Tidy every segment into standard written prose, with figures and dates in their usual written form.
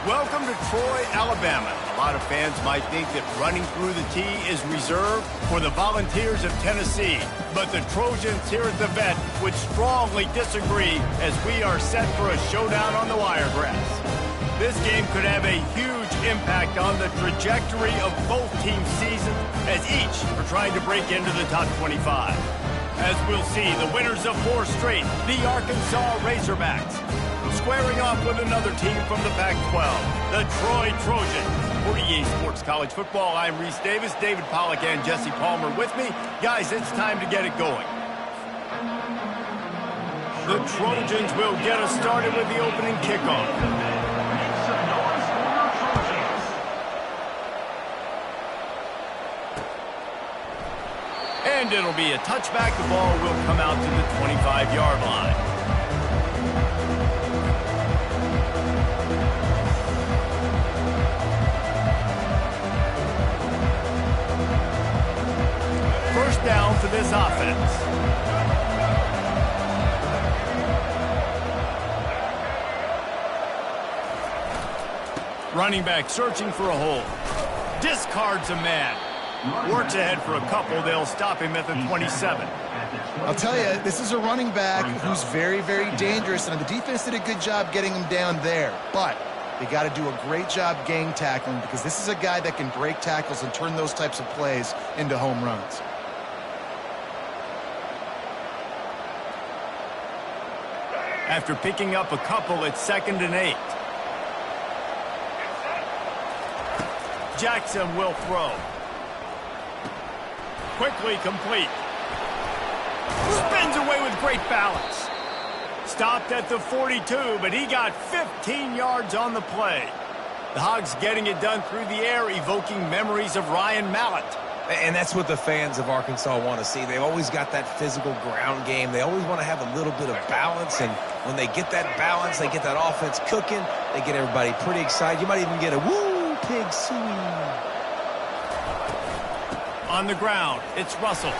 Welcome to Troy, Alabama. A lot of fans might think that running through the tee is reserved for the Volunteers of Tennessee. But the Trojans here at the Vet would strongly disagree as we are set for a showdown on the wiregrass. This game could have a huge impact on the trajectory of both teams' seasons as each are trying to break into the top 25. As we'll see, the winners of 4 straight, the Arkansas Razorbacks, squaring off with another team from the Pac-12, the Troy Trojans. For EA Sports College Football, I'm Reese Davis, David Pollack, and Jesse Palmer with me. Guys, it's time to get it going. The Trojans will get us started with the opening kickoff. And it'll be a touchback. The ball will come out to the 25-yard line. First down for this offense. Running back searching for a hole. Discards a man. Works ahead for a couple. They'll stop him at the 27. I'll tell you, this is a running back who's very, very dangerous, and the defense did a good job getting him down there. But they got to do a great job gang tackling because this is a guy that can break tackles and turn those types of plays into home runs. After picking up a couple, it's 2nd and 8. Jackson will throw. Quickly complete. Spins away with great balance. Stopped at the 42, but he got 15 yards on the play. The Hogs getting it done through the air, evoking memories of Ryan Mallett. And that's what the fans of Arkansas want to see. They've always got that physical ground game. They always want to have a little bit of balance, and when they get that balance, they get that offense cooking, they get everybody pretty excited. You might even get a woo, pig suey. On the ground, it's Russell.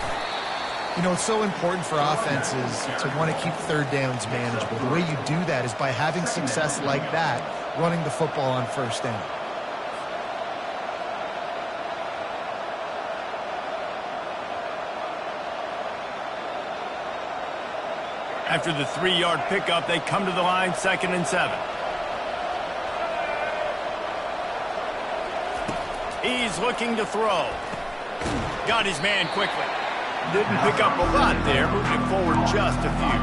You know, it's so important for offenses to want to keep third downs manageable. The way you do that is by having success like that, running the football on first down. After the 3-yard pickup, they come to the line, 2nd and 7. He's looking to throw. Got his man quickly. Didn't pick up a lot there, moving it forward just a few.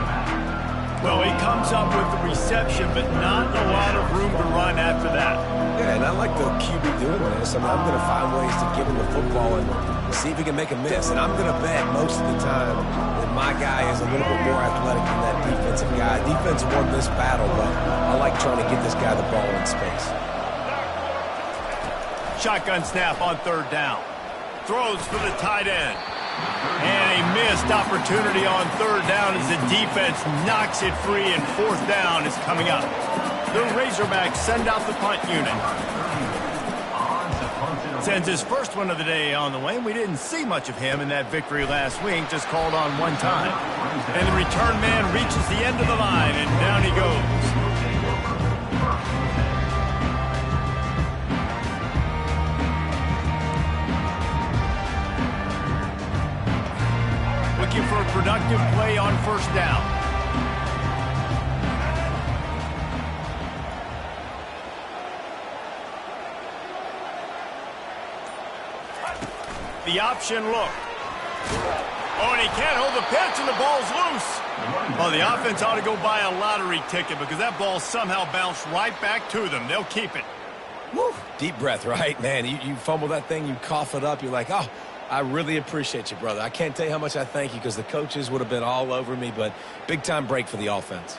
Well, he comes up with the reception, but not a lot of room to run after that. Yeah, and I like the QB doing this. I mean, I'm going to find ways to give him the football and see if he can make a miss. And I'm going to bet most of the time that my guy is a little bit more athletic than that defensive guy. Defense won this battle, but I like trying to get this guy the ball in space. Shotgun snap on 3rd down. Throws for the tight end. And a missed opportunity on 3rd down as the defense knocks it free, and 4th down is coming up. The Razorbacks send out the punt unit. Sends his first one of the day on the way. We didn't see much of him in that victory last week, just called on one time. And the return man reaches the end of the line, and down he goes. Looking for a productive play on 1st down. The option look. Oh, and he can't hold the pitch, and the ball's loose. Well, the offense ought to go buy a lottery ticket because that ball somehow bounced right back to them. They'll keep it. Woo. Deep breath, right? Man, you fumble that thing, you cough it up, you're like, oh, I really appreciate you, brother. I can't tell you how much I thank you because the coaches would have been all over me, but big-time break for the offense.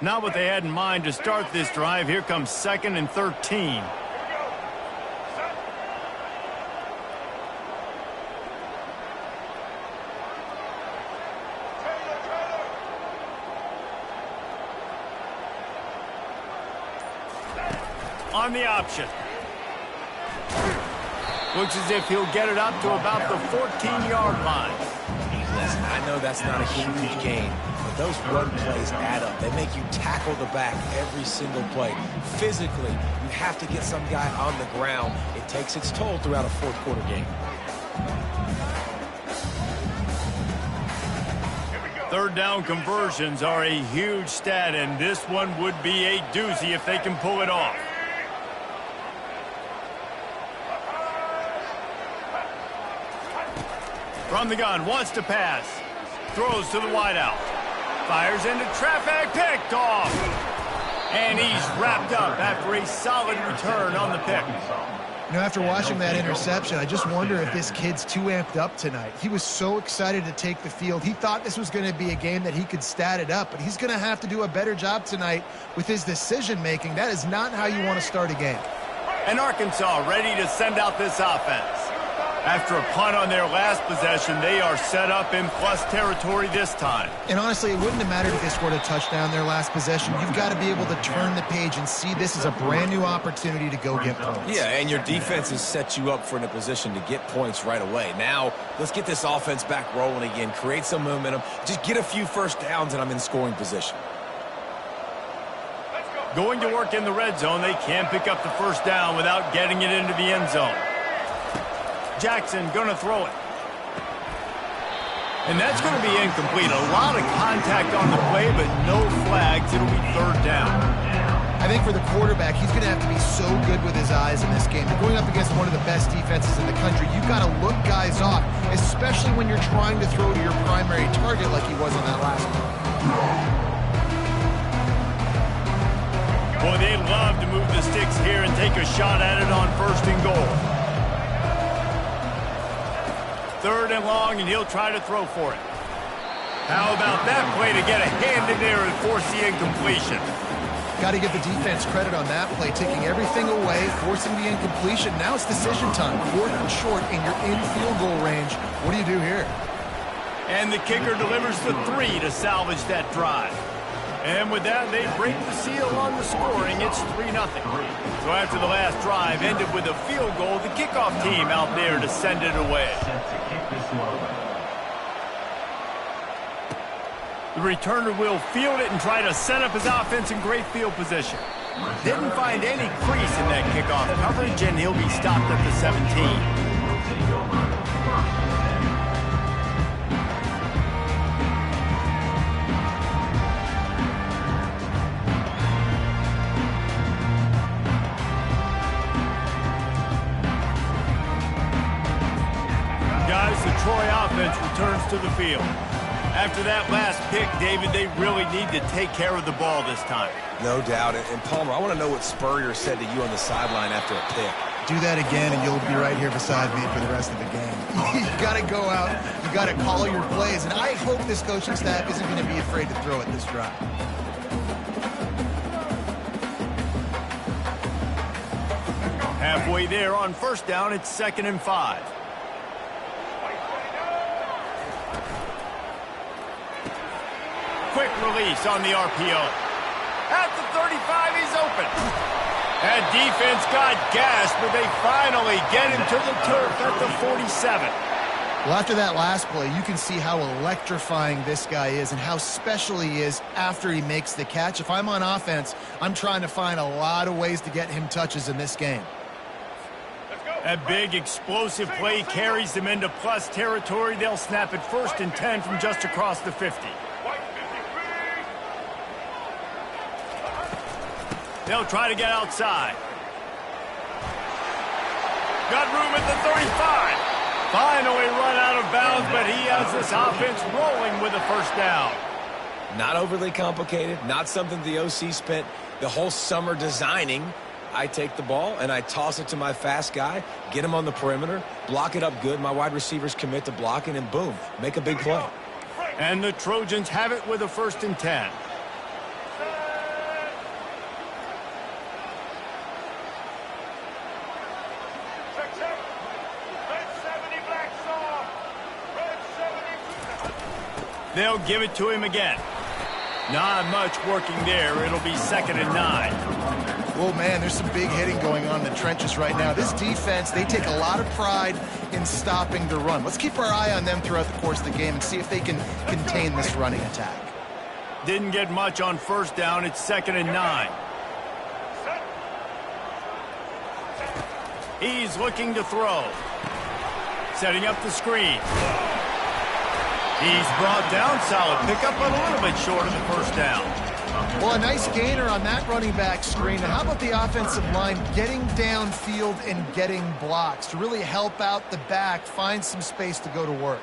Not what they had in mind to start this drive. Here comes 2nd and 13. On the option. Looks as if he'll get it up to about the 14-yard line. Listen, I know that's not a huge gain, but those run plays add up. They make you tackle the back every single play. Physically, you have to get some guy on the ground. It takes its toll throughout a fourth quarter game. Third down conversions are a huge stat, and this one would be a doozy if they can pull it off. From the gun, wants to pass. Throws to the wideout. Fires into traffic, picked off. And he's wrapped up after a solid return on the pick. You know, after watching that interception, I just wonder if this kid's too amped up tonight. He was so excited to take the field. He thought this was going to be a game that he could stat it up, but he's going to have to do a better job tonight with his decision-making. That is not how you want to start a game. And Arkansas ready to send out this offense. After a punt on their last possession, they are set up in plus territory this time. And honestly, it wouldn't have mattered if they scored a touchdown their last possession. You've got to be able to turn the page and see this as a brand new opportunity to go get points. Yeah, and your defense has set you up for in a position to get points right away. Now, let's get this offense back rolling again, create some momentum, just get a few first downs, and I'm in scoring position. Going to work in the red zone, they can't pick up the first down without getting it into the end zone. Jackson gonna throw it. And that's going to be incomplete. A lot of contact on the play, but no flags. It'll be third down. I think for the quarterback, he's going to have to be so good with his eyes in this game. They're going up against one of the best defenses in the country. You've got to look guys off, especially when you're trying to throw to your primary target like he was on that last one. Boy, they love to move the sticks here and take a shot at it on first and goal. Third and long, and he'll try to throw for it. How about that play to get a hand in there and force the incompletion? Got to give the defense credit on that play, taking everything away, forcing the incompletion. Now it's decision time. Fourth and short, and you're in field goal range. What do you do here? And the kicker delivers the 3 to salvage that drive. And with that, they break the seal on the scoring. It's 3-0. So after the last drive ended with a field goal, the kickoff team out there to send it away. The returner will field it and try to set up his offense in great field position. Didn't find any crease in that kickoff coverage, and he'll be stopped at the 17. The Troy offense returns to the field. After that last pick, David, they really need to take care of the ball this time. No doubt. And Palmer, I want to know what Spurrier said to you on the sideline after a pick. Do that again, and you'll be right here beside me for the rest of the game. You got to go out. You got to call your plays. And I hope this coaching staff isn't going to be afraid to throw it this drive. Halfway there on first down, it's 2nd and 5. Quick release on the RPO. At the 35, he's open. That defense got gashed, but they finally get him to the turf at the 47. Well, after that last play, you can see how electrifying this guy is and how special he is after he makes the catch. If I'm on offense, I'm trying to find a lot of ways to get him touches in this game. That big explosive play carries them into plus territory. They'll snap it 1st and 10 from just across the 50. They'll try to get outside. Got room at the 35. Finally run out of bounds, but he has this offense rolling with a first down. Not overly complicated, not something the OC spent the whole summer designing. I take the ball and I toss it to my fast guy, get him on the perimeter, block it up good. My wide receivers commit to blocking, and boom, make a big play. And the Trojans have it with a 1st and 10. They'll give it to him again. Not much working there. It'll be 2nd and 9. Well, man, there's some big hitting going on in the trenches right now. This defense, they take a lot of pride in stopping the run. Let's keep our eye on them throughout the course of the game and see if they can contain this running attack. Didn't get much on first down. It's 2nd and 9. He's looking to throw. Setting up the screen. He's brought down. Solid pickup, but a little bit short of the first down. Well, a nice gainer on that running back screen. Now, how about the offensive line getting downfield and getting blocks to really help out the back, find some space to go to work?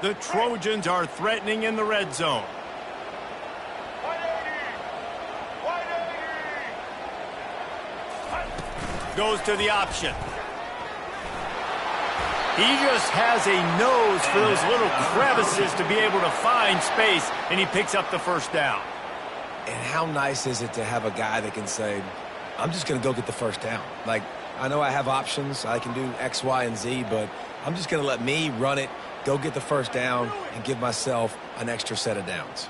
The Trojans are threatening in the red zone. Goes to the option. He just has a nose for those little crevices to be able to find space, and he picks up the first down. And how nice is it to have a guy that can say, I'm just going to go get the first down. Like, I know I have options. I can do X, Y, and Z, but I'm just going to let me run it, go get the first down, and give myself an extra set of downs.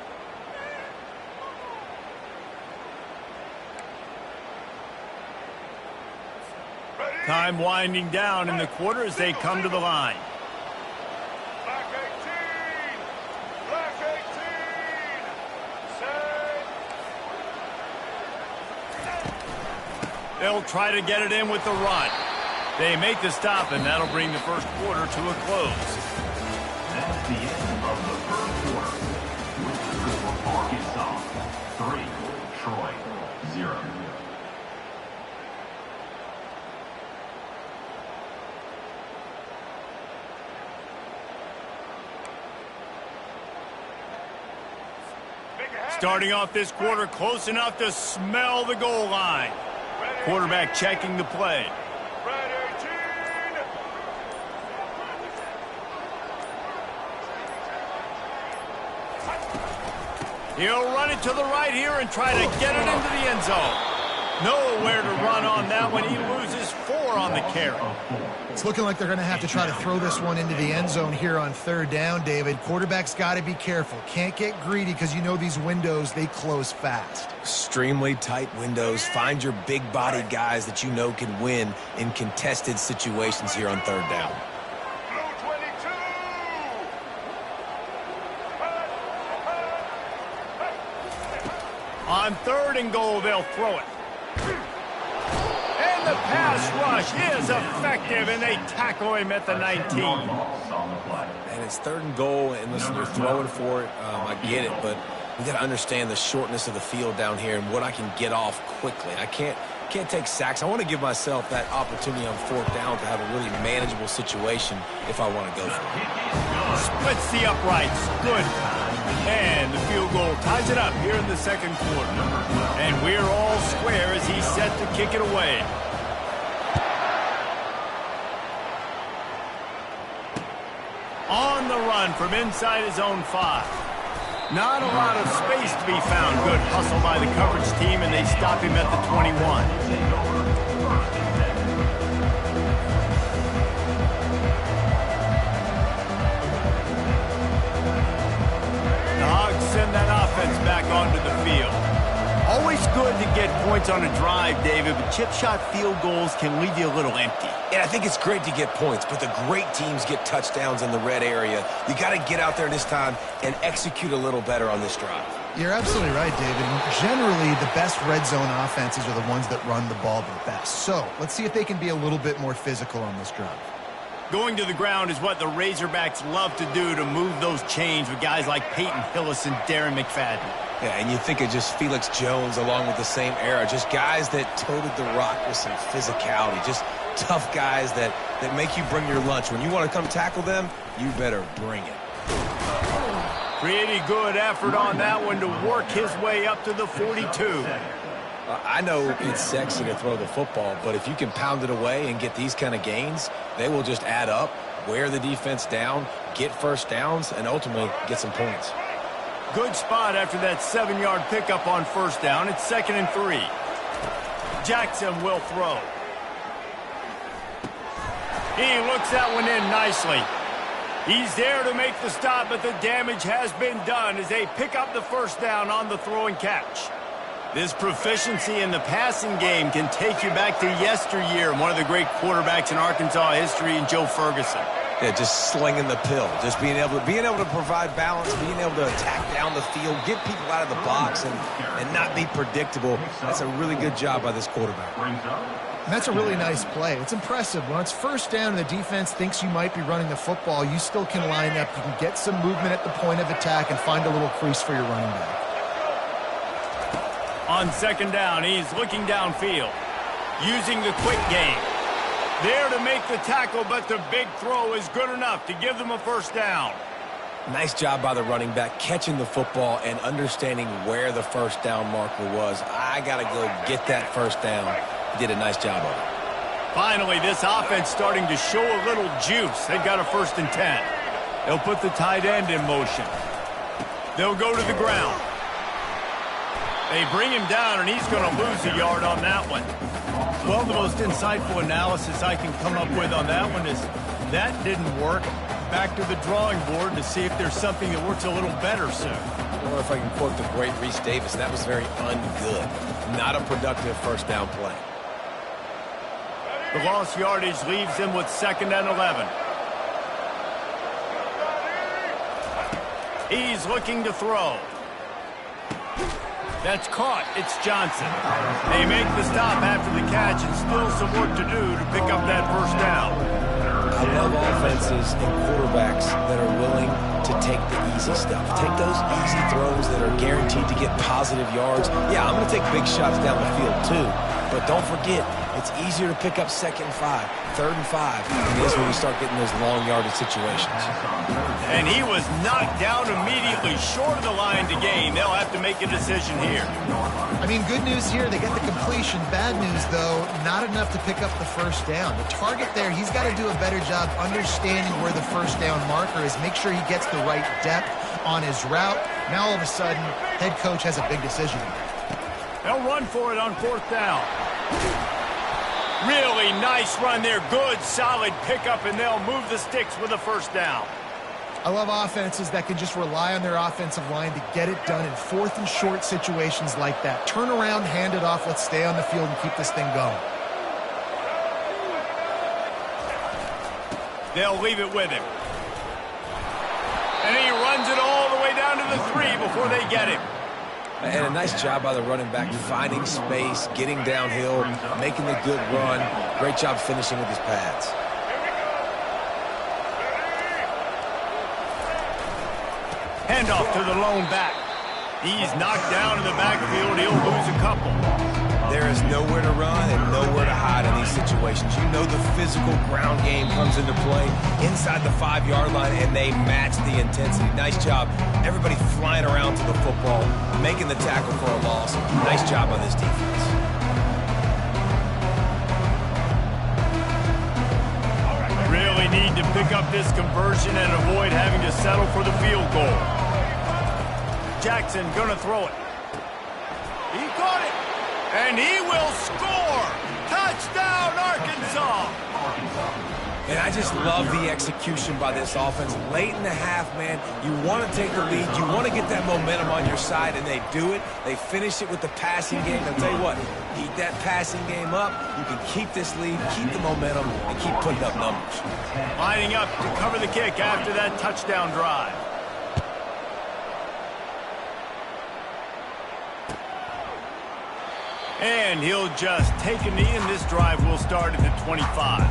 Time winding down in the quarter as they come to the line. Black 18. They'll try to get it in with the run. They make the stop, and that'll bring the first quarter to a close. That's the end of the first quarter. With the score for Arkansas, 3, Troy, 0. Starting off this quarter close enough to smell the goal line. Quarterback checking the play. Red 18. He'll run it to the right here and try to get it into the end zone. Nowhere to run on that one. He loses 4 on the carry. It's looking like they're going to have to try to throw this one into the end zone here on 3rd down, David. Quarterback's got to be careful. Can't get greedy because you know these windows, they close fast. Extremely tight windows. Find your big-bodied guys that you know can win in contested situations here on 3rd down. Blue 22. On 3rd and goal, they'll throw it. And the pass rush is effective, and they tackle him at the 19. And it's 3rd and goal, and listen, you're throwing for it. I get it, but we got to understand the shortness of the field down here and what I can get off quickly. I can't take sacks. I want to give myself that opportunity on 4th down to have a really manageable situation if I want to go for it. Splits the uprights. Good. And the field goal ties it up here in the 2nd quarter. And we're all square as he's set to kick it away. On the run from inside his own 5. Not a lot of space to be found. Good hustle by the coverage team, and they stop him at the 21. Send that offense back onto the field. Always good to get points on a drive, David, but chip shot field goals can leave you a little empty. And I think it's great to get points, but the great teams get touchdowns in the red area. You got to get out there this time and execute a little better on this drive. You're absolutely right, David. Generally, the best red zone offenses are the ones that run the ball the best. So let's see if they can be a little bit more physical on this drive. Going to the ground is what the Razorbacks love to do, to move those chains with guys like Peyton Hillis and Darren McFadden. Yeah, and you think of just Felix Jones along with the same era, just guys that toted the rock with some physicality, just tough guys that make you bring your lunch. When you want to come tackle them, you better bring it. Pretty good effort on that one to work his way up to the 42. I know it's sexy to throw the football, but if you can pound it away and get these kind of gains, they will just add up, wear the defense down, get first downs, and ultimately get some points. Good spot after that 7-yard pickup on 1st down. It's 2nd and 3. Jackson will throw. He looks that one in nicely. He's there to make the stop, but the damage has been done as they pick up the 1st down on the throw and catch. This proficiency in the passing game can take you back to yesteryear, one of the great quarterbacks in Arkansas history, in Joe Ferguson. Yeah, just slinging the pill, just being able to provide balance, being able to attack down the field, get people out of the box, and not be predictable. That's a really good job by this quarterback. And that's a really nice play. It's impressive. When it's first down and the defense thinks you might be running the football, you still can line up. You can get some movement at the point of attack and find a little crease for your running back. On second down, he's looking downfield, using the quick game. There to make the tackle, but the big throw is good enough to give them a first down. Nice job by the running back, catching the football and understanding where the first down marker was. I got to go get that first down. He did a nice job of it. Finally, this offense starting to show a little juice. They've got a 1st and 10. They'll put the tight end in motion. They'll go to the ground. They bring him down, and he's going to lose a yard on that one. Well, the most insightful analysis I can come up with on that one is that didn't work. Back to the drawing board to see if there's something that works a little better soon. I don't know if I can quote the great Reese Davis. That was very ungood. Not a productive first down play. The lost yardage leaves him with 2nd and 11. He's looking to throw. That's caught. It's Johnson. They make the stop after the catch, and still some work to do to pick up that first down. I love offenses and quarterbacks that are willing to take the easy stuff. Take those easy throws that are guaranteed to get positive yards. Yeah, I'm going to take big shots down the field too, but don't forget, it's easier to pick up 2nd and 5, 3rd and 5 than it is when you start getting those long yardage situations. And he was knocked down immediately short of the line to gain. They'll have to make a decision here. I mean, good news here, they get the completion. Bad news, though, not enough to pick up the first down. The target there, he's got to do a better job understanding where the first down marker is, make sure he gets the right depth on his route. Now, all of a sudden, head coach has a big decision. They'll run for it on 4th down. Really nice run there. Good, solid pickup, and they'll move the sticks with a first down. I love offenses that can just rely on their offensive line to get it done in 4th and short situations like that. Turn around, hand it off, let's stay on the field and keep this thing going. They'll leave it with him. And he runs it all the way down to the 3 before they get him. And a nice job by the running back, finding space, getting downhill, making the good run. Great job finishing with his pads. Handoff to the lone back. He's knocked down in the backfield. He'll lose a couple. There is nowhere to run and nowhere to hide in these situations. You know the physical ground game comes into play inside the 5-yard line, and they match the intensity. Nice job. Everybody flying around to the football, making the tackle for a loss. Nice job on this defense. Really need to pick up this conversion and avoid having to settle for the field goal. Jackson gonna throw it. He caught it. And he will score! Touchdown, Arkansas! And I just love the execution by this offense. Late in the half, man, you want to take the lead. You want to get that momentum on your side, and they do it. They finish it with the passing game. I'll tell you what, heat that passing game up. You can keep this lead, keep the momentum, and keep putting up numbers. Lining up to cover the kick after that touchdown drive. And he'll just take a knee, and this drive will start at the 25.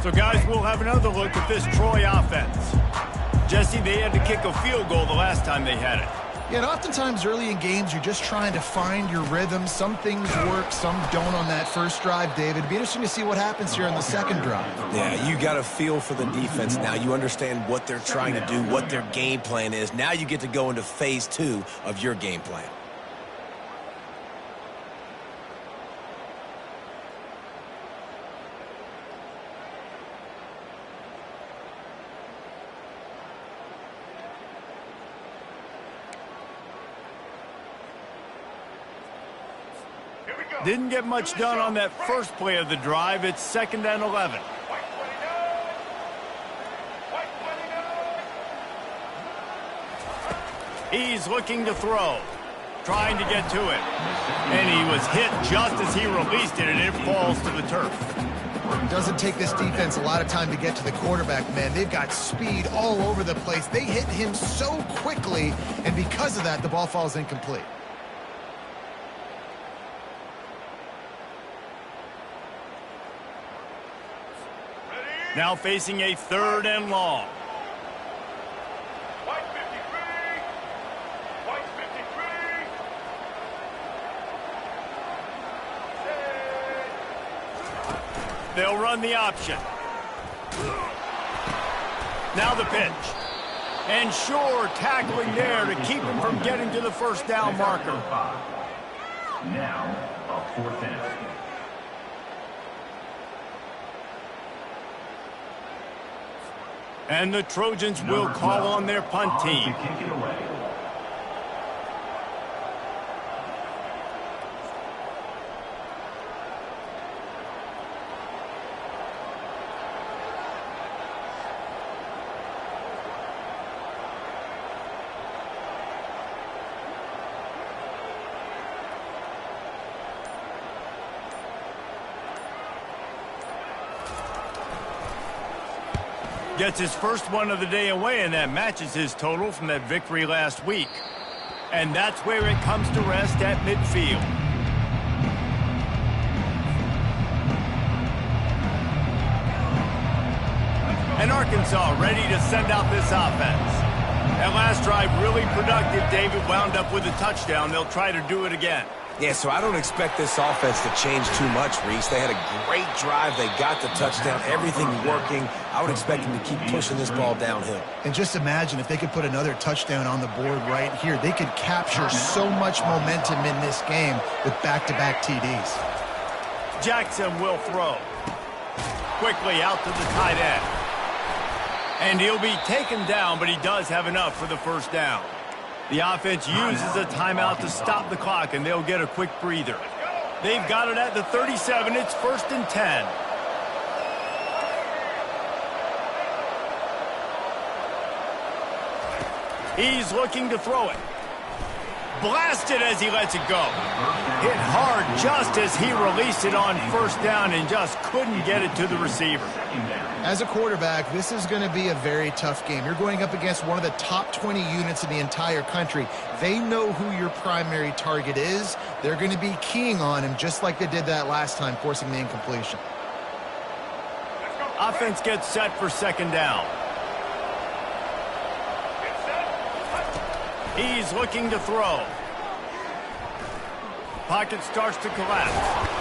So, guys, we'll have another look at this Troy offense. Jesse, they had to kick a field goal the last time they had it. Yeah, and oftentimes early in games, you're just trying to find your rhythm. Some things work, some don't on that first drive, David. It'd be interesting to see what happens here on the second drive. Yeah, you got a feel for the defense now. You understand what they're trying to do, what their game plan is. Now you get to go into phase 2 of your game plan. Didn't get much done on that first play of the drive. It's 2nd and 11. He's looking to throw, trying to get to it. And he was hit just as he released it, and it falls to the turf. It doesn't take this defense a lot of time to get to the quarterback, man. They've got speed all over the place. They hit him so quickly, and because of that, the ball falls incomplete. Now facing a 3rd and long. White 53. White 53. They'll run the option. Now the pitch. And Shore tackling there to keep him from getting to the first down marker. Now, a 4th down. And the Trojans will call on their punt team. Kick it away. Gets his first one of the day away, and that matches his total from that victory last week. And that's where it comes to rest at midfield. And Arkansas ready to send out this offense. That last drive really productive. David wound up with a touchdown. They'll try to do it again. Yeah, so I don't expect this offense to change too much, Reese. They had a great drive. They got the touchdown. Everything working. I would expect them to keep pushing this ball downhill. And just imagine if they could put another touchdown on the board right here. They could capture so much momentum in this game with back-to-back TDs. Jackson will throw. Quickly out to the tight end. And he'll be taken down, but he does have enough for the first down. The offense uses a timeout to stop the clock, and they'll get a quick breather. They've got it at the 37. It's 1st and 10. He's looking to throw it. Blasted as he lets it go. Hit hard just as he released it on first down and just couldn't get it to the receiver. As a quarterback, this is going to be a very tough game. You're going up against one of the top 20 units in the entire country. They know who your primary target is. They're going to be keying on him just like they did that last time, forcing the incompletion. Offense gets set for 2nd down. He's looking to throw. Pocket starts to collapse.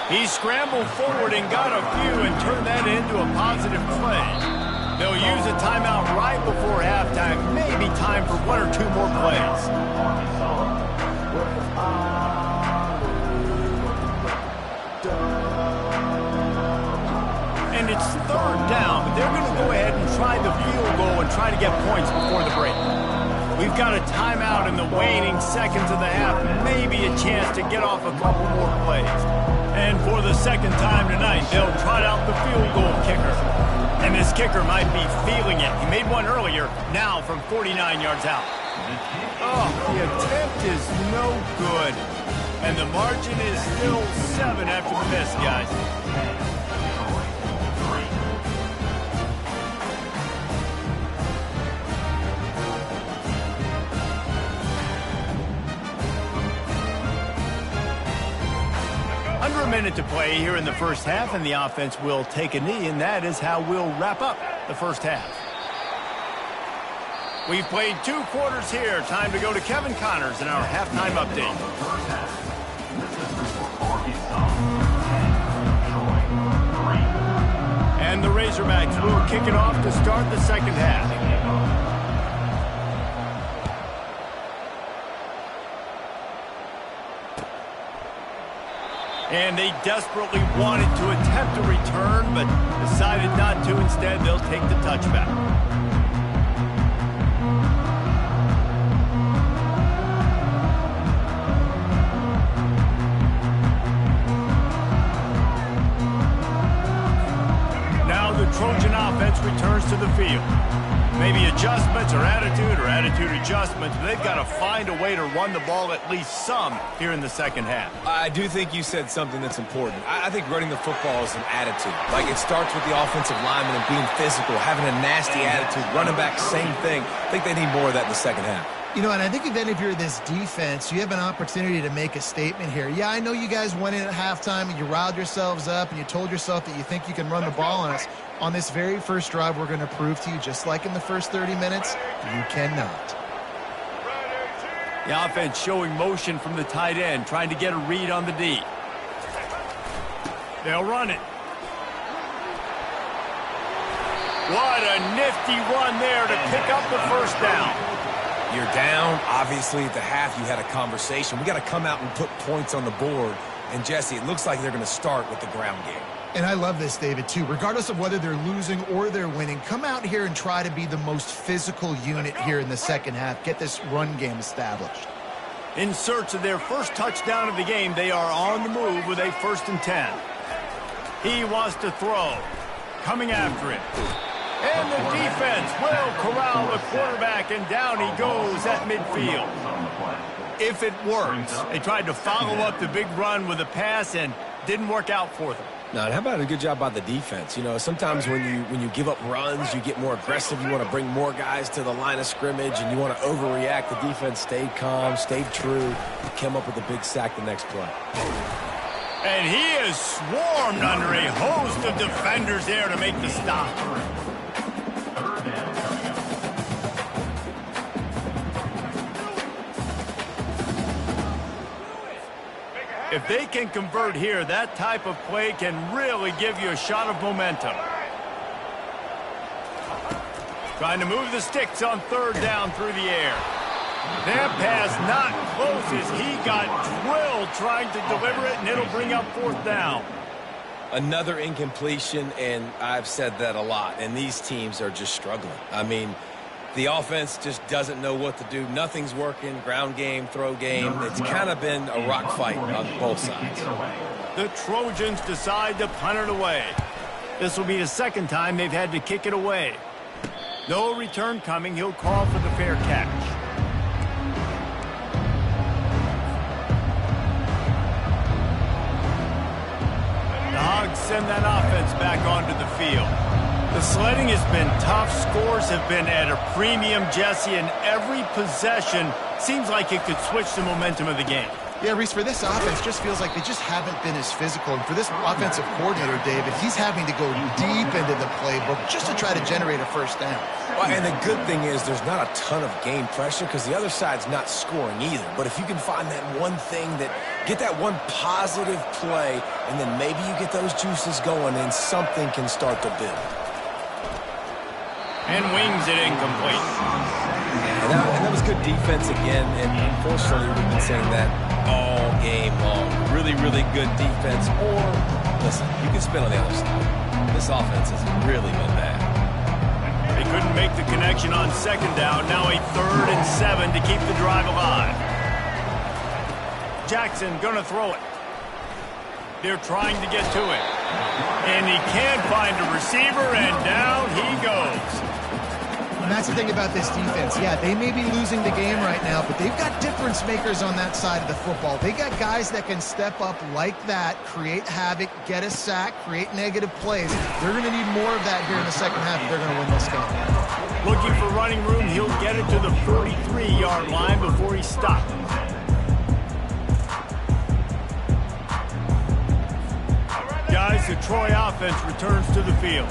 He scrambled forward and got a few and turned that into a positive play. They'll use a timeout right before halftime. Maybe time for 1 or 2 more plays. And it's 3rd down, but they're going to go ahead and try the field goal and try to get points before the break. We've got a timeout in the waning seconds of the half. Maybe a chance to get off a couple more plays. And for the 2nd time tonight, they'll trot out the field goal kicker. And this kicker might be feeling it. He made one earlier, now from 49 yards out. Oh, the attempt is no good. And the margin is still 7 after the miss, guys. Under a minute to play here in the first half, and the offense will take a knee, and that is how we'll wrap up the first half. We've played 2 quarters here. Time to go to Kevin Connors in our halftime update. And the Razorbacks will kick it off to start the 2nd half. And they desperately wanted to attempt a return, but decided not to. Instead, they'll take the touchback. offense returns to the field. Maybe adjustments or attitude adjustments, but they've got to find a way to run the ball at least some here in the second half. I do think you said something that's important. I think running the football is an attitude. Like, it starts with the offensive lineman and being physical, having a nasty attitude. Running back, same thing. I think they need more of that in the second half. You know, and I think if you're this defense, you have an opportunity to make a statement here. Yeah, I know you guys went in at halftime and you riled yourselves up and you told yourself that you think you can run the ball on us. On this very first drive, we're going to prove to you, just like in the first 30 minutes, you cannot. The offense showing motion from the tight end, trying to get a read on the D. They'll run it. What a nifty run there to pick up the first down. You're down. Obviously, at the half, you had a conversation. We got to come out and put points on the board. And, Jesse, it looks like they're going to start with the ground game. And I love this, David, too. Regardless of whether they're losing or they're winning, come out here and try to be the most physical unit here in the second half. Get this run game established. In search of their first touchdown of the game, they are on the move with a 1st and 10. He wants to throw. Coming after it. And the defense will corral the quarterback, and down he goes at midfield. If it works, they tried to follow up the big run with a pass and didn't work out for them. Now, how about a good job by the defense? You know, sometimes when you give up runs, you get more aggressive. You want to bring more guys to the line of scrimmage, and you want to overreact. The defense stayed calm, stayed true, came up with a big sack the next play. And he is swarmed under a host of defenders there to make the stop. If they can convert here, that type of play can really give you a shot of momentum. Trying to move the sticks on 3rd down through the air. That pass not close as he got drilled trying to deliver it, and it'll bring up 4th down. Another incompletion, and I've said that a lot, and these teams are just struggling. I mean, the offense just doesn't know what to do. Nothing's working. Ground game, throw game. It's kind of been a rock fight on both sides. The Trojans decide to punt it away. This will be the 2nd time they've had to kick it away. No return coming. He'll call for the fair catch. The Hogs send that offense back onto the field. The sledding has been tough. Scores have been at a premium, Jesse, and every possession seems like it could switch the momentum of the game. Yeah, Reese, for this offense, just feels like they just haven't been as physical. And for this offensive coordinator, David, he's having to go deep into the playbook just to try to generate a 1st down. Well, and the good thing is there's not a ton of game pressure because the other side's not scoring either. But if you can find that one thing get that one positive play, and then maybe you get those juices going and something can start to build. And wings it incomplete. And that was good defense again, and unfortunately we've been saying that all game long. Really, really good defense. Or, listen, you can spin on the other side. This offense has really been bad. They couldn't make the connection on 2nd down. Now a 3rd and 7 to keep the drive alive. Jackson gonna throw it. They're trying to get to it. And he can't find a receiver, and down he goes. And that's the thing about this defense. Yeah, they may be losing the game right now, but they've got difference makers on that side of the football. They got guys that can step up like that, create havoc, get a sack, create negative plays. They're going to need more of that here in the second half if they're going to win this game. Looking for running room. He'll get it to the 43-yard line before he's stopped. Guys, the Troy offense returns to the field.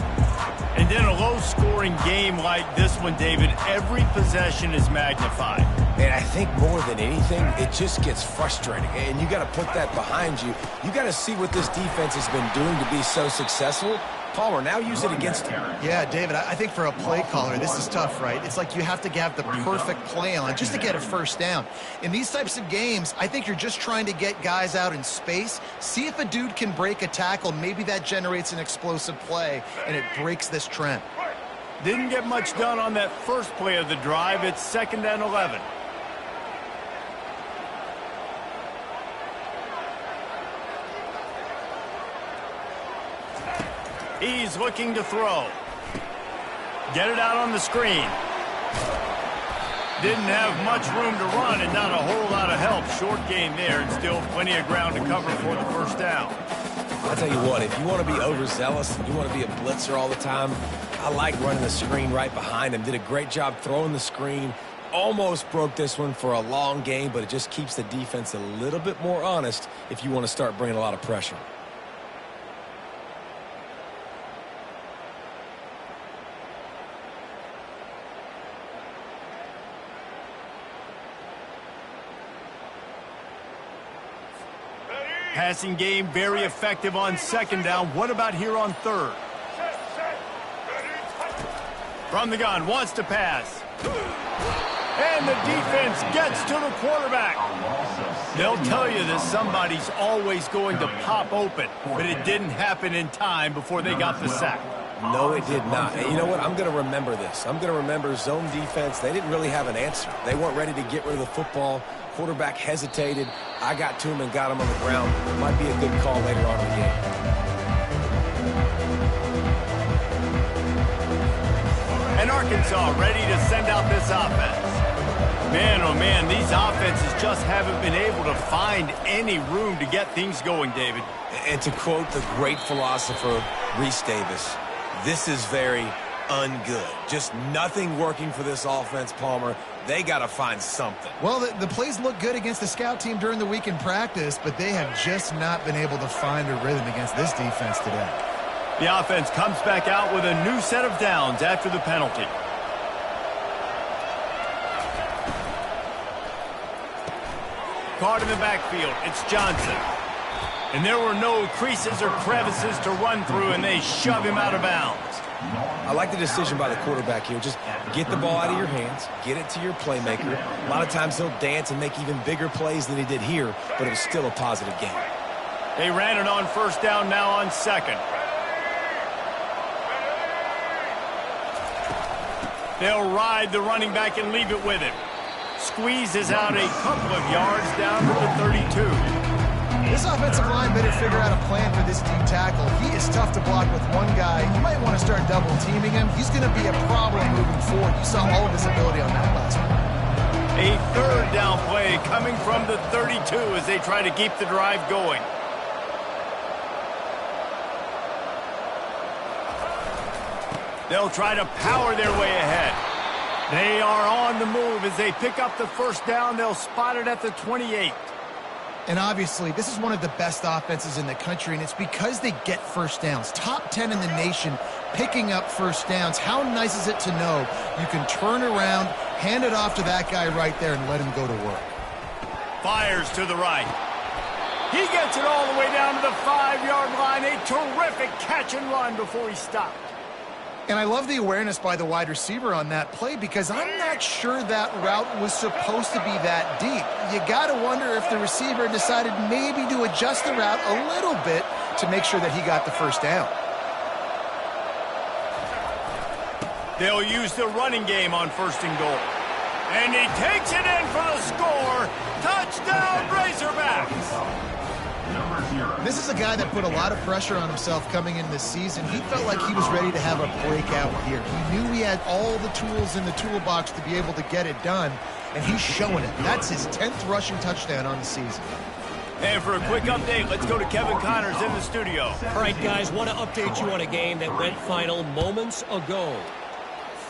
And in a low-scoring game like this one, David, every possession is magnified. And I think more than anything, it just gets frustrating. And you got to put that behind you. You got to see what this defense has been doing to be so successful. Palmer, now use it against him. Yeah, David, I think for a play caller, this is tough, right? It's like you have to have the perfect play on just to get a 1st down. In these types of games, I think you're just trying to get guys out in space, see if a dude can break a tackle. Maybe that generates an explosive play, and it breaks this trend. Didn't get much done on that first play of the drive. It's 2nd and 11. He's looking to throw. Get it out on the screen. Didn't have much room to run and not a whole lot of help. Short game there and still plenty of ground to cover for the first down. I'll tell you what, if you want to be overzealous and you want to be a blitzer all the time, I like running the screen right behind him. Did a great job throwing the screen. Almost broke this one for a long game, but it just keeps the defense a little bit more honest if you want to start bringing a lot of pressure. Passing game very effective on second down. What about here on third? From the gun, wants to pass. And the defense gets to the quarterback. They'll tell you that somebody's always going to pop open, but it didn't happen in time before they got the sack. No, it did not. And you know what? I'm going to remember this. I'm going to remember zone defense. They didn't really have an answer. They weren't ready to get rid of the football. Quarterback hesitated. I got to him and got him on the ground. It might be a good call later on in the game. And Arkansas ready to send out this offense. Man, oh man, these offenses just haven't been able to find any room to get things going, David. And to quote the great philosopher, Reese Davis, this is very ungood. Just nothing working for this offense, Palmer. They got to find something. Well, the plays look good against the scout team during the week in practice, but they have just not been able to find a rhythm against this defense today. The offense comes back out with a new set of downs after the penalty. Caught in the backfield, it's Johnson. And there were no creases or crevices to run through, and they shove him out of bounds. I like the decision by the quarterback here. Just get the ball out of your hands, get it to your playmaker. A lot of times he'll dance and make even bigger plays than he did here, but it was still a positive game. They ran it on first down, now on second. They'll ride the running back and leave it with him. Squeezes out a couple of yards down to the 32. This offensive line better figure out a plan for this deep tackle. He is tough to block with one guy. You might want to start double teaming him. He's going to be a problem moving forward. You saw all of his ability on that last one. A third down play coming from the 32 as they try to keep the drive going. They'll try to power their way ahead. They are on the move as they pick up the first down. They'll spot it at the 28. And obviously, this is one of the best offenses in the country, and it's because they get first downs. Top 10 in the nation picking up first downs. How nice is it to know you can turn around, hand it off to that guy right there, and let him go to work. Fires to the right. He gets it all the way down to the 5-yard line. A terrific catch and run before he stopped. And I love the awareness by the wide receiver on that play because I'm not sure that route was supposed to be that deep. You got to wonder if the receiver decided maybe to adjust the route a little bit to make sure that he got the first down. They'll use the running game on first and goal. And he takes it in for the score. Touchdown, Razorbacks. This is a guy that put a lot of pressure on himself coming into this season. He felt like he was ready to have a breakout here. He knew he had all the tools in the toolbox to be able to get it done, and he's showing it. That's his 10th rushing touchdown on the season. And for a quick update, let's go to Kevin Connors in the studio. All right, guys, want to update you on a game that went final moments ago.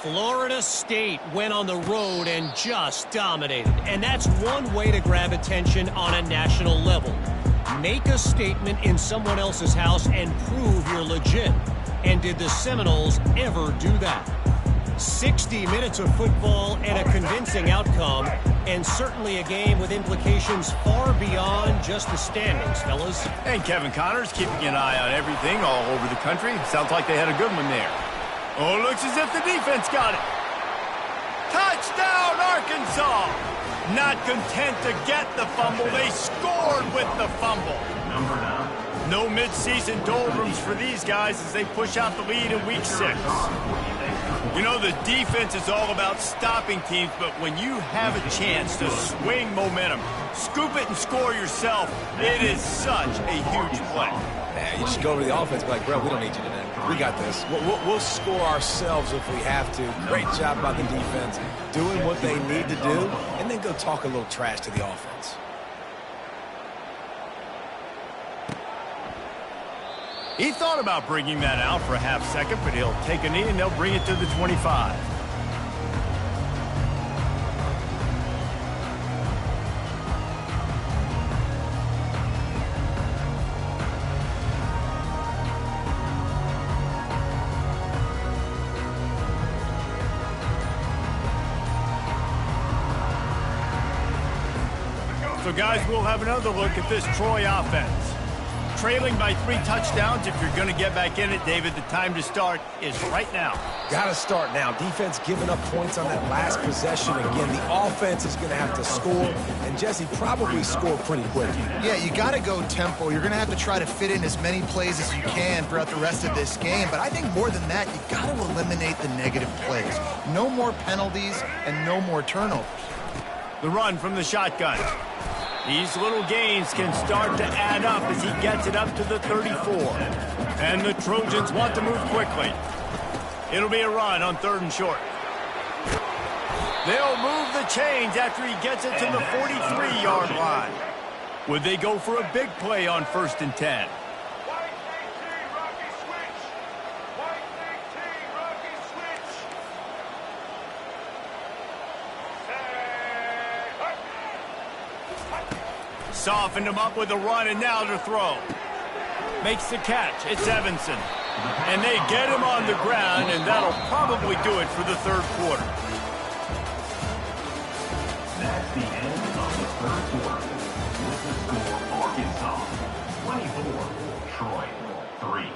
Florida State went on the road and just dominated. And that's one way to grab attention on a national level. Make a statement in someone else's house and prove you're legit. And did the Seminoles ever do that? 60 minutes of football and a convincing outcome, and certainly a game with implications far beyond just the standings, fellas. And Kevin Connors keeping an eye on everything all over the country. Sounds like they had a good one there. Oh, looks as if the defense got it. Touchdown, Arkansas! Not content to get the fumble, they scored with the fumble. No midseason doldrums for these guys as they push out the lead in week 6. You know, the defense is all about stopping teams, but when you have a chance to swing momentum, scoop it and score yourself, it is such a huge play. you just go over to the offense and be like, bro, we don't need you today. We got this. We'll score ourselves if we have to. Great job by the defense, doing what they need to do, and then go talk a little trash to the offense. He thought about bringing that out for a half second, but he'll take a knee and they'll bring it to the 25. So, guys, we'll have another look at this Troy offense. Trailing by 3 touchdowns. If you're going to get back in it, David, the time to start is right now. Got to start now. Defense giving up points on that last possession. Again, the offense is going to have to score, and Jesse probably score pretty quick. Yeah, you got to go tempo. You're going to have to try to fit in as many plays as you can throughout the rest of this game. But I think more than that, you got to eliminate the negative plays. No more penalties and no more turnovers. The run from the shotgun. These little gains can start to add up as he gets it up to the 34. And the Trojans want to move quickly. It'll be a run on 3rd and short. They'll move the chains after he gets it to the 43-yard line. Would they go for a big play on 1st and 10? Softened him up with a run, and now to throw. Makes the catch. It's Evanson. And they get him on the ground, and that'll probably do it for the 3rd quarter. That's the end of the 3rd quarter. With the score, Arkansas 24, Troy 3.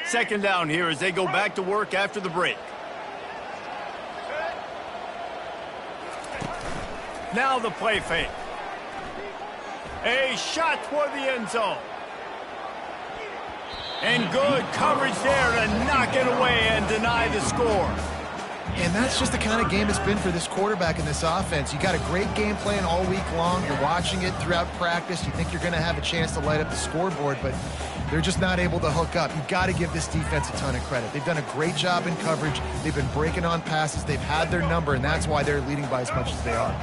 Second down here as they go back to work after the break. Now the play fake. A shot toward the end zone. And good coverage there to knock it away and deny the score. And that's just the kind of game it's been for this quarterback in this offense. You got a great game plan all week long. You're watching it throughout practice. You think you're going to have a chance to light up the scoreboard, but they're just not able to hook up. You've got to give this defense a ton of credit. They've done a great job in coverage. They've been breaking on passes. They've had their number, and that's why they're leading by as much as they are.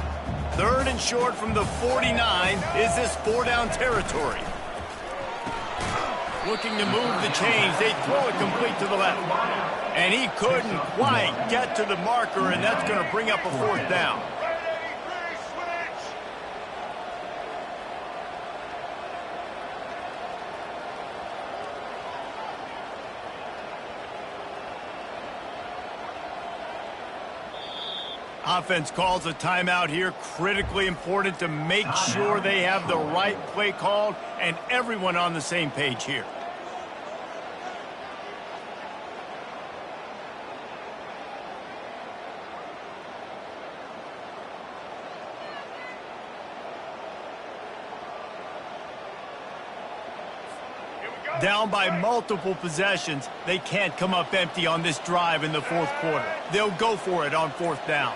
3rd and short from the 49. Is this 4-down territory? Looking to move the chains. They throw it complete to the left. And he couldn't quite get to the marker, and that's going to bring up a 4th down. Offense calls a timeout here. Critically important to make sure they have the right play called and everyone on the same page here. Down by multiple possessions, they can't come up empty on this drive in the 4th quarter. They'll go for it on 4th down.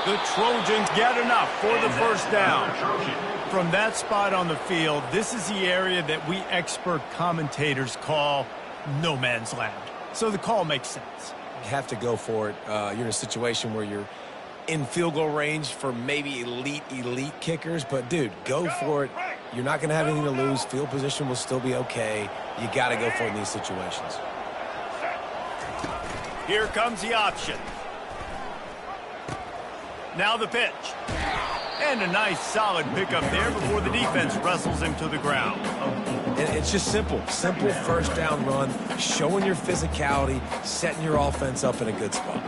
The Trojans get enough for the 1st down. From that spot on the field, this is the area that we expert commentators call no man's land. So the call makes sense. You have to go for it. You're in a situation where you're in field goal range for maybe elite kickers, but dude, go for it. You're not going to have anything to lose. Field position will still be okay. You got to go for it in these situations. Here comes the option. Now the pitch. And a nice solid pickup there before the defense wrestles him to the ground. And it's just simple 1st down run, showing your physicality, setting your offense up in a good spot.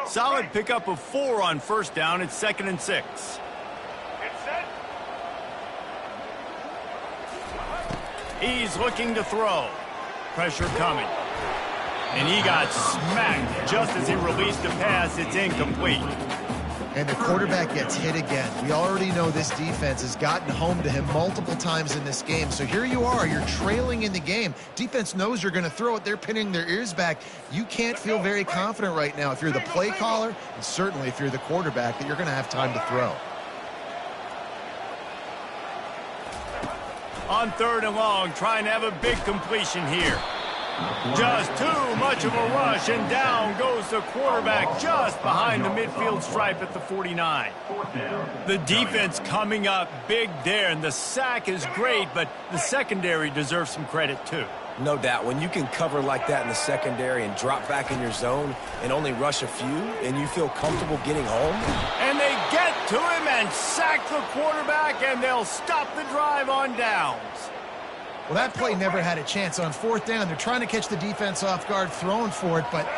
Solid pickup of 4 on 1st down. It's 2nd and 6. He's looking to throw. Pressure coming. And he got smacked just as he released the pass. It's incomplete. And the quarterback gets hit again. We already know this defense has gotten home to him multiple times in this game. So here you are, you're trailing in the game. Defense knows you're going to throw it. They're pinning their ears back. You can't feel very confident right now if you're the play caller, and certainly if you're the quarterback, that you're going to have time to throw. On 3rd and long, trying to have a big completion here. Just too much of a rush, and down goes the quarterback just behind the midfield stripe at the 49. The defense coming up big there, and the sack is great, but the secondary deserves some credit too. No doubt. When you can cover like that in the secondary and drop back in your zone and only rush a few, and you feel comfortable getting home. And they get to him and sack the quarterback, and they'll stop the drive on downs. Well, that play never had a chance. On 4th down, they're trying to catch the defense off guard, throwing for it, but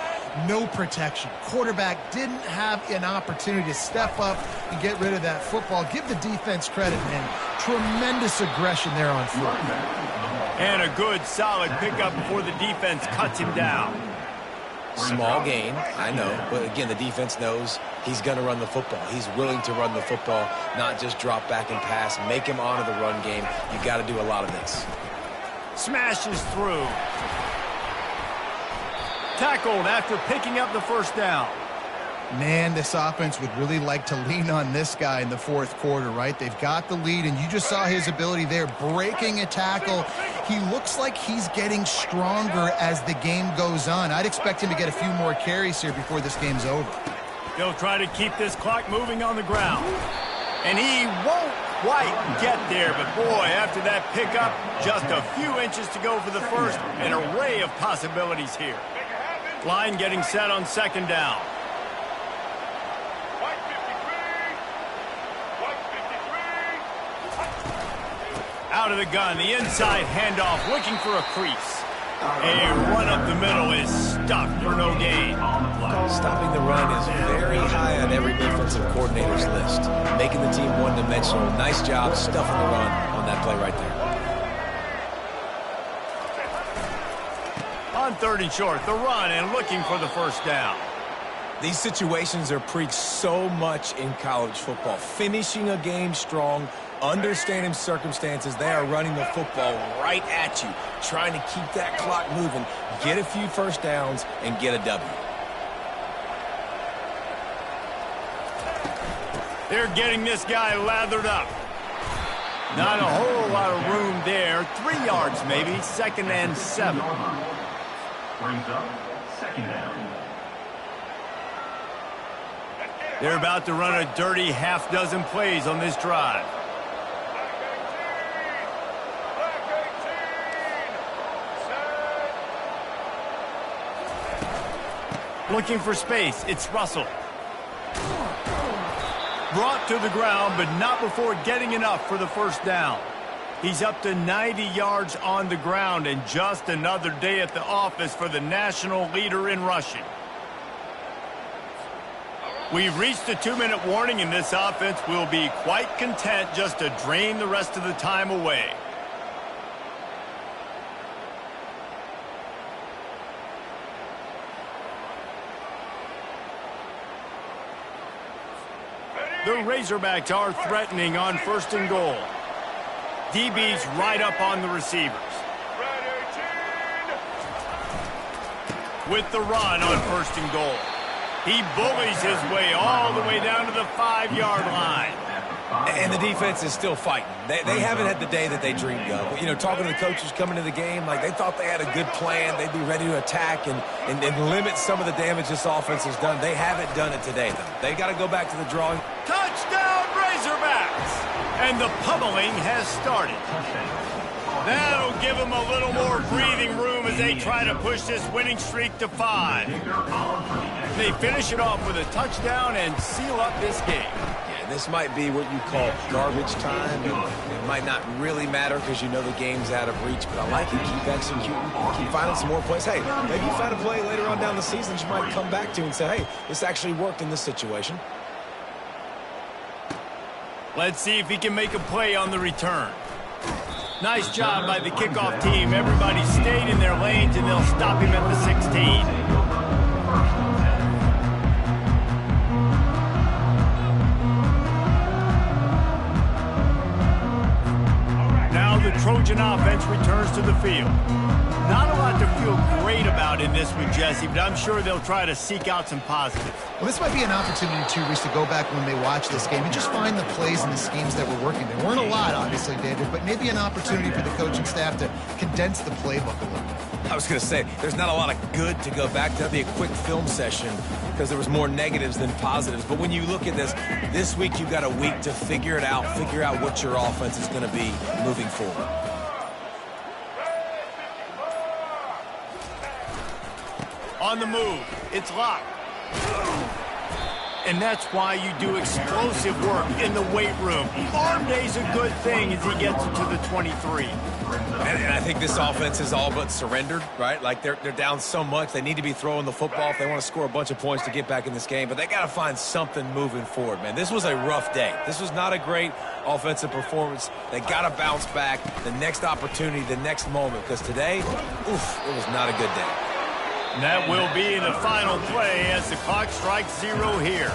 no protection. Quarterback didn't have an opportunity to step up and get rid of that football. Give the defense credit, man. Tremendous aggression there on 4th. And a good, solid pickup before the defense cuts him down. Small gain, I know, but again, the defense knows he's going to run the football. He's willing to run the football, not just drop back and pass, make him honor the run game. You got to do a lot of this. Smashes through. Tackled after picking up the 1st down. Man, this offense would really like to lean on this guy in the 4th quarter, right? They've got the lead, and you just saw his ability there, breaking a tackle. He looks like he's getting stronger as the game goes on. I'd expect him to get a few more carries here before this game's over. They'll try to keep this clock moving on the ground. And he won't quite get there, but boy, after that pickup, just a few inches to go for the first. An array of possibilities here. Line getting set on 2nd down. Out of the gun, the inside handoff, looking for a crease. A run up the middle is stuck for no gain. Stopping the run is very high on every defensive coordinator's list. Making the team one-dimensional. Nice job stuffing the run on that play right there. On 3rd and short, the run and looking for the 1st down. These situations are preached so much in college football. Finishing a game strong, understanding circumstances. They are running the football right at you, trying to keep that clock moving, get a few 1st downs, and get a W. They're getting this guy lathered up. Not a whole lot of room there. 3 yards maybe, 2nd and 7. Brings up 2nd down. They're about to run a dirty half-dozen plays on this drive. Looking for space, it's Russell. Brought to the ground, but not before getting enough for the 1st down. He's up to 90 yards on the ground, and just another day at the office for the national leader in rushing. We've reached a 2-minute warning, and this offense will be quite content just to drain the rest of the time away. The Razorbacks are threatening on 1st and goal. DB's right up on the receivers. With the run on 1st and goal. He bullies his way all the way down to the 5-yard line. And the defense is still fighting. They haven't had the day that they dreamed of. You know, talking to the coaches coming to the game, like they thought they had a good plan. They'd be ready to attack and limit some of the damage this offense has done. They haven't done it today, though. They got to go back to the drawing. Touchdown, Razorbacks! And the pummeling has started. That'll give them a little more breathing room as they try to push this winning streak to 5. They finish it off with a touchdown and seal up this game. Yeah, this might be what you call garbage time. It might not really matter because you know the game's out of reach, but I like it. Keep executing. Keep finding some more plays. Hey, maybe you find a play later on down the season that you might come back to and say, hey, this actually worked in this situation. Let's see if he can make a play on the return. Nice job by the kickoff team. Everybody stayed in their lanes, and they'll stop him at the 16. Trojan offense returns to the field. Not a lot to feel great about in this one, Jesse, but I'm sure they'll try to seek out some positives. Well, this might be an opportunity, too, Reese, to go back when they watch this game and just find the plays and the schemes that were working. There weren't a lot, obviously, David, but maybe an opportunity for the coaching staff to condense the playbook a little bit. I was going to say, there's not a lot of good to go back to. That'd be a quick film session because there was more negatives than positives. But when you look at this week you've got a week to figure it out, figure out what your offense is going to be moving forward. On the move, it's locked. And that's why you do explosive work in the weight room. Arm day's a good thing as he gets into the 23. And I think this offense is all but surrendered, right? Like they're down so much. They need to be throwing the football if they want to score a bunch of points to get back in this game. But they got to find something moving forward, man. This was a rough day. This was not a great offensive performance. They got to bounce back the next opportunity, the next moment. Because today, oof, it was not a good day. And that will be the final play as the clock strikes 0 here.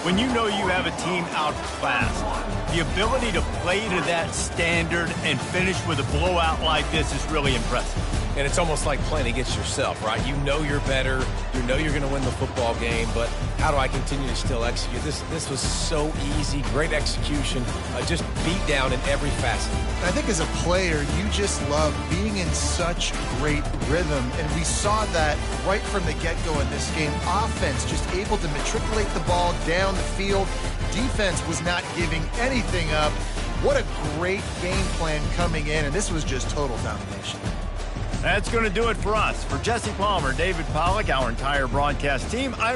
When you know you have a team outclassed, the ability to play to that standard and finish with a blowout like this is really impressive. And it's almost like playing against yourself, right? You know you're better. You know you're going to win the football game, but how do I continue to still execute? This was so easy, great execution, just beat down in every facet. I think as a player, you just love being in such great rhythm, and we saw that right from the get-go in this game. Offense just able to matriculate the ball down the field. Defense was not giving anything up. What a great game plan coming in, and this was just total domination. That's going to do it for us. For Jesse Palmer, David Pollack, our entire broadcast team,